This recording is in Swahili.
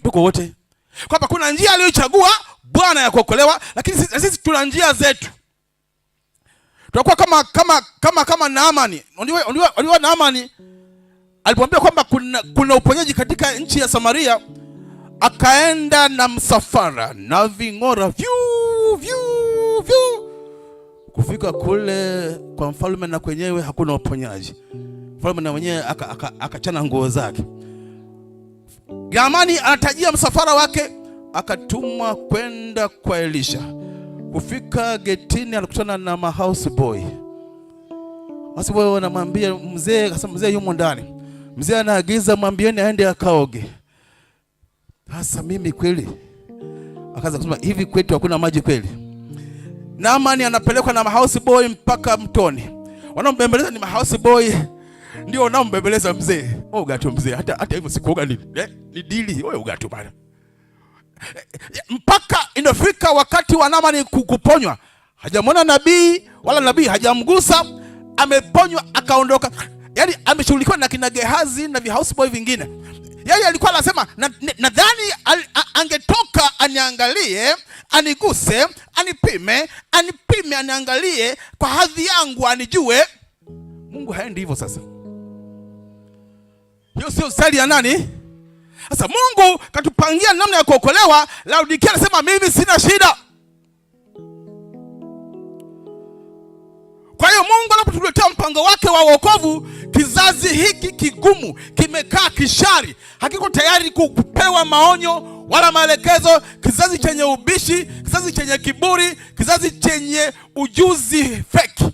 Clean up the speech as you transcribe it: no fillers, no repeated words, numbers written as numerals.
tuko wote. Kwamba kuna njia aliyochagua Bwana ya kuokolewa, lakini sisi tuna njia zetu. Tunakuwa kama Naamani. Unajua Naamani alipomwambia kwamba kuna uponyaji katika nchi ya Samaria, akaenda na msafara na ving'ora vyu. Kufika kule kwa mfalme na kwenyewe hakuna uponyaji. Mfalme na mwenyewe akachana nguo zake. Naamani anatajia msafara wake, akatumwa kwenda kwa Elisha. Kufika getini alikutana na house boy. House boy wanamwambia mzee, akasema mzee yumo ndani. Mzee anaagiza mwambieni aende akaoge. Sasa mimi kweli, akaanza kusema hivi kwetu hakuna maji kweli? Naamani anapelekwa na house boy mpaka mtoni. Wanaombembeleza ni house boy, ndio wanaombembeleza mzee. Ugato mzee, hata hivyo sikuoga ni dili, wewe ugato bana. Mpaka inafika wakati wa Naamani kuponywa. Hajamwona nabii wala nabii hajamgusa, ameponywa akaondoka. Yaani ameshughulikiwa na kina Gehazi na house boy vingine. Yeye alikuwa anasema nadhani angetoka aniangalie, aniguse, anipime, aniangalie kwa hadhi yangu anijue. Mungu haendi hivyo sasa. Hiyo sio style ya nani? Sasa Mungu katupangia namna ya kuokolewa. Laodikia anasema mimi sina shida. Kwa hiyo Mungu anapotuletea mpango wake wa wokovu, kizazi hiki kigumu kimekaa kishari, hakiko tayari kupewa maonyo wala maelekezo. Kizazi chenye ubishi, kizazi chenye kiburi, kizazi chenye ujuzi feki.